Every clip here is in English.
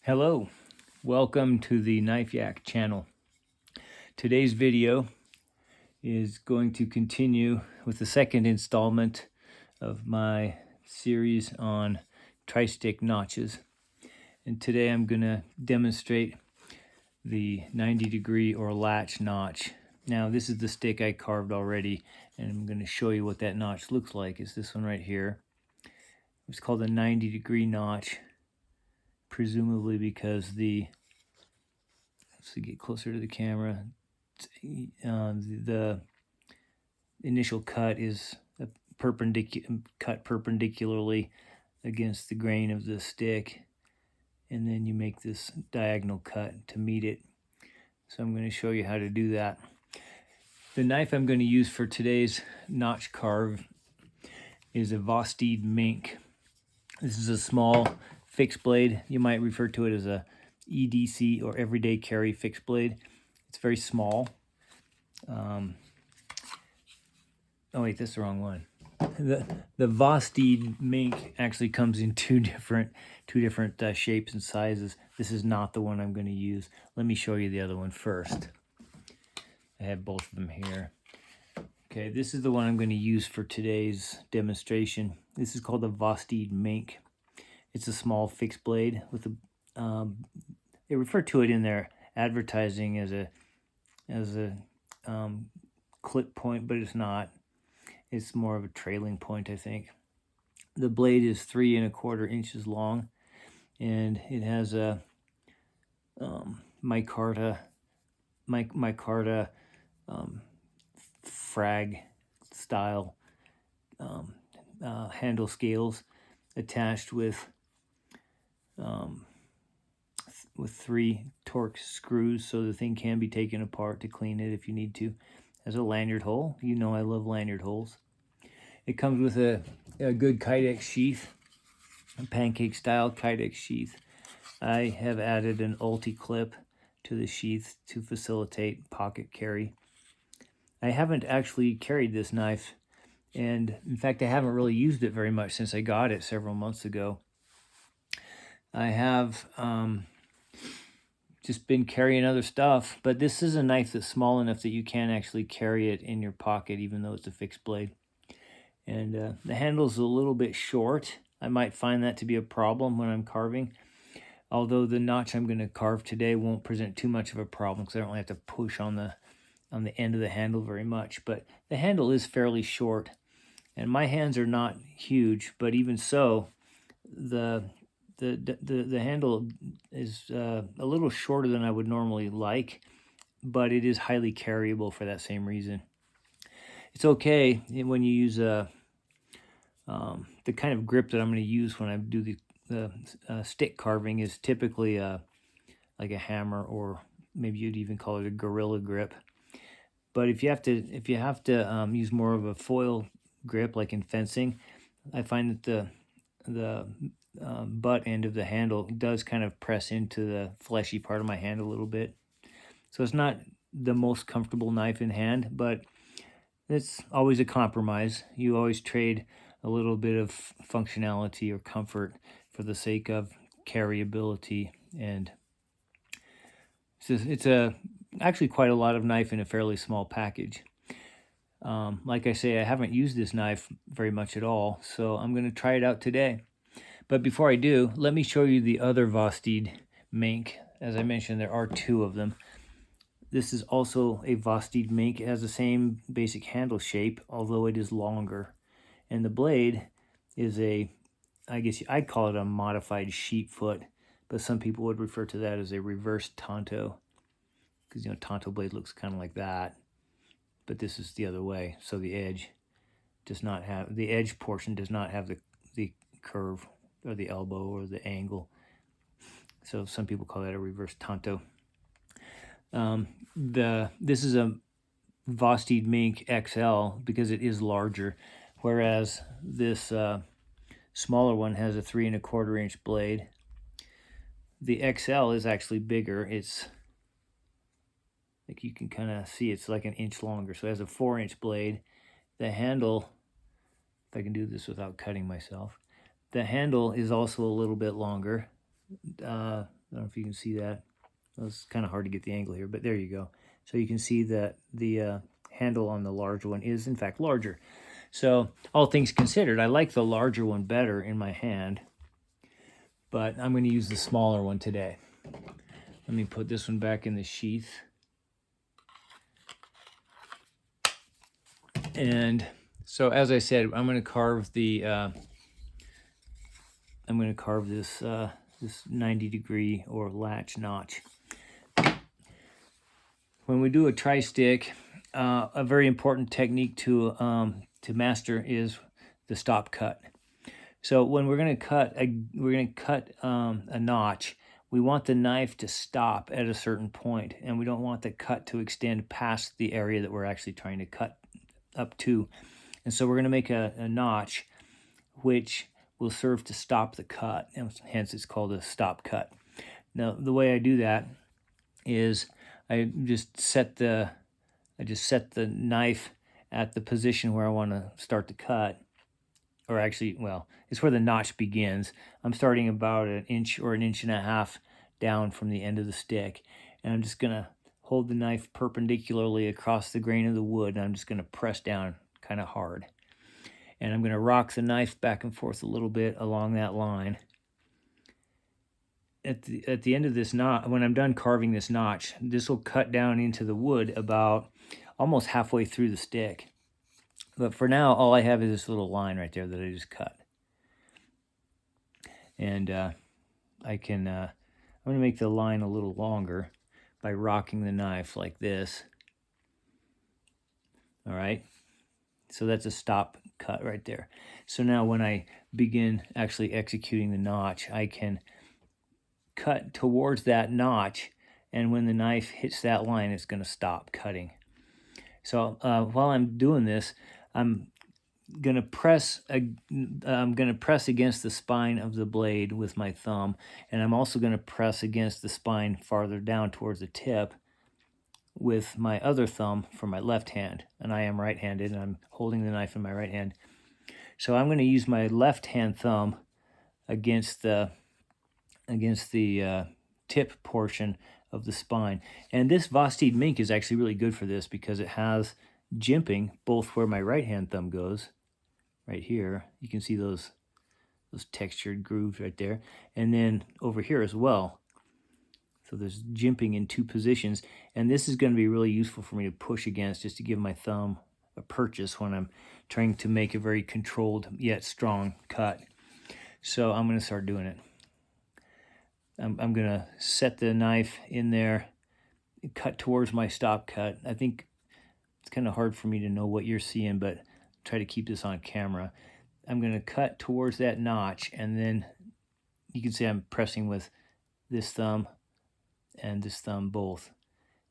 Hello, welcome to the Knife Yak channel. Today's video is going to continue with the second installment of my series on tri-stick notches. And today I'm going to demonstrate the 90-degree or latch notch. Now this is the stick I carved already, and I'm going to show you what that notch looks like. It's this one right here. It's called a 90-degree notch, presumably because let's get closer to the camera. The initial cut is cut perpendicularly against the grain of the stick, and then you make this diagonal cut to meet it. So I'm going to show you how to do that. The knife I'm going to use for today's notch carve is a Vosteed Mink. This is a small fixed blade. You might refer to it as a EDC or everyday carry fixed blade. It's very small. Oh wait, that's the wrong one. The Vosteed Mink actually comes in two different shapes and sizes. This is not the one I'm going to use. Let me show you the other one first. I have both of them here. Okay, this is the one I'm going to use for today's demonstration. This is called the Vosteed Mink. It's a small fixed blade with a. They refer to it in their advertising as a clip point, but it's not. It's more of a trailing point, I think. The blade is 3 1/4 inches long, and it has a micarta frag style handle scales attached with 3 Torx screws, so the thing can be taken apart to clean it if you need to. Has a lanyard hole. You know I love lanyard holes. It comes with a good Kydex sheath, a pancake style Kydex sheath. I have added an ulti clip to the sheath to facilitate pocket carry. I haven't actually carried this knife, and in fact I haven't really used it very much since I got it several months ago. I have just been carrying other stuff, but this is a knife that's small enough that you can actually carry it in your pocket even though it's a fixed blade. And the handle's a little bit short. I might find that to be a problem when I'm carving, although the notch I'm going to carve today won't present too much of a problem because I don't really have to push on the end of the handle very much. But the handle is fairly short, and my hands are not huge, but even so, the handle is a little shorter than I would normally like, but it is highly carryable for that same reason. It's okay when you use the kind of grip that I'm going to use when I do the stick carving is typically like a hammer, or maybe you'd even call it a gorilla grip. But if you have to use more of a foil grip, like in fencing, I find that the butt end of the handle does kind of press into the fleshy part of my hand a little bit. So it's not the most comfortable knife in hand, but it's always a compromise. You always trade a little bit of functionality or comfort for the sake of carryability, and it's actually quite a lot of knife in a fairly small package. Like I say, I haven't used this knife very much at all, so I'm going to try it out today. But before I do, let me show you the other Vosteed Mink. As I mentioned, there are 2 of them. This is also a Vosteed Mink. It has the same basic handle shape, although it is longer. And the blade is I guess I'd call it a modified sheep foot, but some people would refer to that as a reverse Tonto, because Tonto blade looks kind of like that, but this is the other way. So the edge portion does not have the curve or the elbow or the angle. So some people call that a reverse Tonto. This is a Vosteed Mink XL because it is larger, whereas this smaller one has a 3 1/4 inch blade. The XL is actually bigger. It's like you can kind of see it's like an inch longer. So it has a 4-inch blade. The handle, if I can do this without cutting myself, the handle is also a little bit longer. I don't know if you can see that. Well, it's kind of hard to get the angle here, but there you go. So you can see that the handle on the large one is in fact larger. So all things considered, I like the larger one better in my hand, but I'm going to use the smaller one today. Let me put this one back in the sheath. And so as I said, I'm going to carve the this this 90-degree or latch notch. When we do a tri-stick, a very important technique to master is the stop cut. So when we're going to cut a notch, we want the knife to stop at a certain point, and we don't want the cut to extend past the area that we're actually trying to cut up to. And so we're going to make a notch which will serve to stop the cut, and hence it's called a stop cut. Now the way I do that is I just set the knife at the position where I want to start to cut, or actually, well, it's where the notch begins. I'm starting about an inch or an inch and a half down from the end of the stick, and I'm just gonna hold the knife perpendicularly across the grain of the wood, and I'm just gonna press down kind of hard. And I'm gonna rock the knife back and forth a little bit along that line. At the end of this notch, when I'm done carving this notch, this will cut down into the wood about almost halfway through the stick. But for now, all I have is this little line right there that I just cut. And I'm going to make the line a little longer by rocking the knife like this. All right. So that's a stop cut right there. So now when I begin actually executing the notch, I can cut towards that notch, and when the knife hits that line, it's going to stop cutting. So while I'm doing this, I'm going to press against the spine of the blade with my thumb, and I'm also going to press against the spine farther down towards the tip with my other thumb for my left hand. And I am right-handed, and I'm holding the knife in my right hand. So I'm going to use my left hand thumb against the tip portion of the spine. And this Vosteed Mink is actually really good for this because it has jimping both where my right hand thumb goes, right here. You can see those textured grooves right there, and then over here as well. So there's jimping in two positions, and this is going to be really useful for me to push against, just to give my thumb a purchase when I'm trying to make a very controlled yet strong cut. So I'm going to start doing it. I'm going to set the knife in there, cut towards my stop cut. I think it's kind of hard for me to know what you're seeing, but try to keep this on camera. I'm going to cut towards that notch, and then you can see I'm pressing with this thumb and this thumb both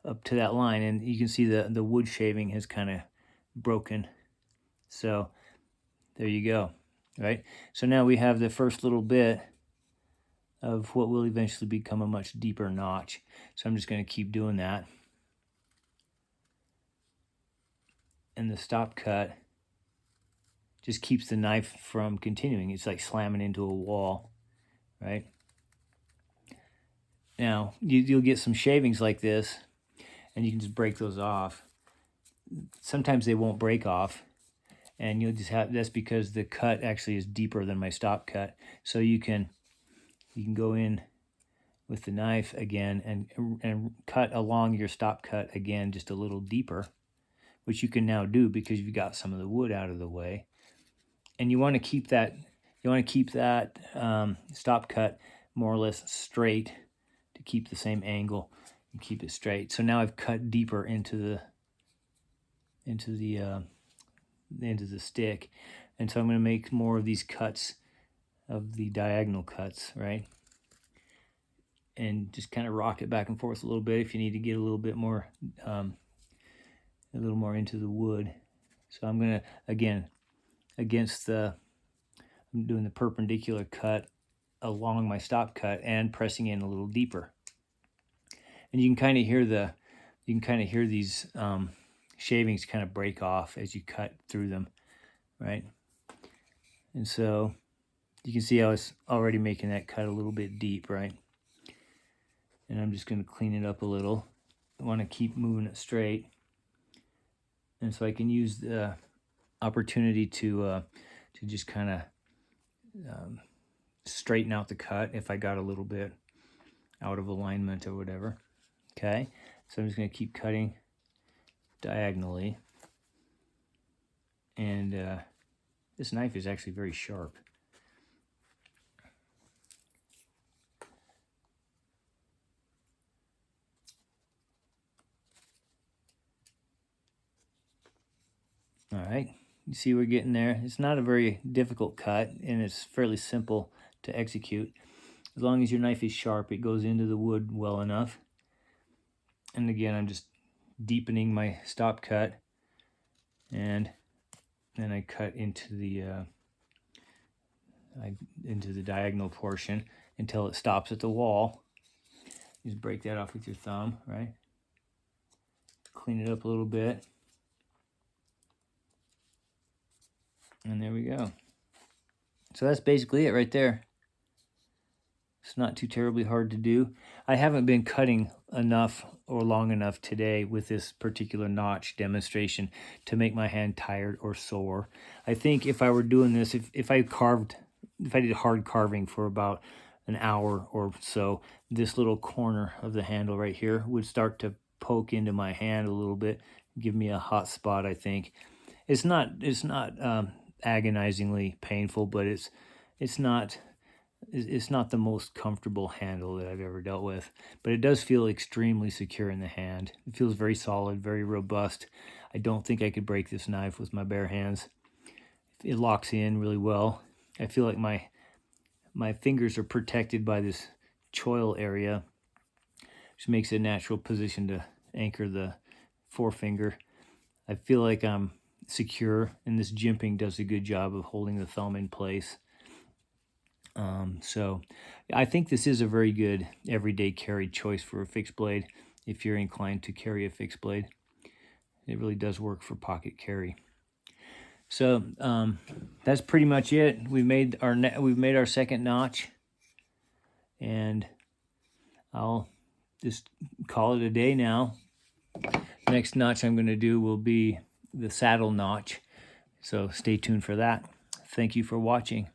up to that line, and you can see the wood shaving has kind of broken. So there you go, right? So now we have the first little bit of what will eventually become a much deeper notch. So I'm just going to keep doing that. And the stop cut just keeps the knife from continuing. It's like slamming into a wall, right? Now, you'll get some shavings like this, and you can just break those off. Sometimes they won't break off, and you'll just have, that's because the cut actually is deeper than my stop cut. So you can go in with the knife again and cut along your stop cut again, just a little deeper, which you can now do because you've got some of the wood out of the way. And you want to keep that stop cut more or less straight to keep the same angle and keep it straight. So now I've cut deeper into the stick, and so I'm going to make more of these cuts, of the diagonal cuts, right? And just kind of rock it back and forth a little bit if you need to get a little bit more, into the wood. So I'm going to, again, I'm doing the perpendicular cut along my stop cut and pressing in a little deeper. And you can kind of hear these shavings kind of break off as you cut through them, right? And so you can see I was already making that cut a little bit deep, right? and I'm just going to clean it up a little. I want to keep moving it straight, and so I can use the opportunity to just kind of straighten out the cut if I got a little bit out of alignment or whatever. Okay, so I'm just going to keep cutting diagonally, and this knife is actually very sharp. All right, you see we're getting there. It's not a very difficult cut, and it's fairly simple to execute. As long as your knife is sharp, it goes into the wood well enough. And again, I'm just deepening my stop cut, and then I cut into the diagonal portion until it stops at the wall. Just break that off with your thumb, right? Clean it up a little bit. And there we go. So that's basically it right there. It's not too terribly hard to do. I haven't been cutting enough or long enough today with this particular notch demonstration to make my hand tired or sore. I think if I were doing this, if I did hard carving for about an hour or so, this little corner of the handle right here would start to poke into my hand a little bit, give me a hot spot, I think. It's not agonizingly painful, but it's not the most comfortable handle that I've ever dealt with, but it does feel extremely secure in the hand. It feels very solid, very robust. I don't think I could break this knife with my bare hands. It locks in really well. I feel like my fingers are protected by this choil area, which makes it a natural position to anchor the forefinger. I feel like I'm secure, and this jimping does a good job of holding the thumb in place. So I think this is a very good everyday carry choice for a fixed blade if you're inclined to carry a fixed blade. It really does work for pocket carry. So that's pretty much it. We've made our second notch, and I'll just call it a day now. Next notch I'm going to do will be the saddle notch, so stay tuned for that. Thank you for watching.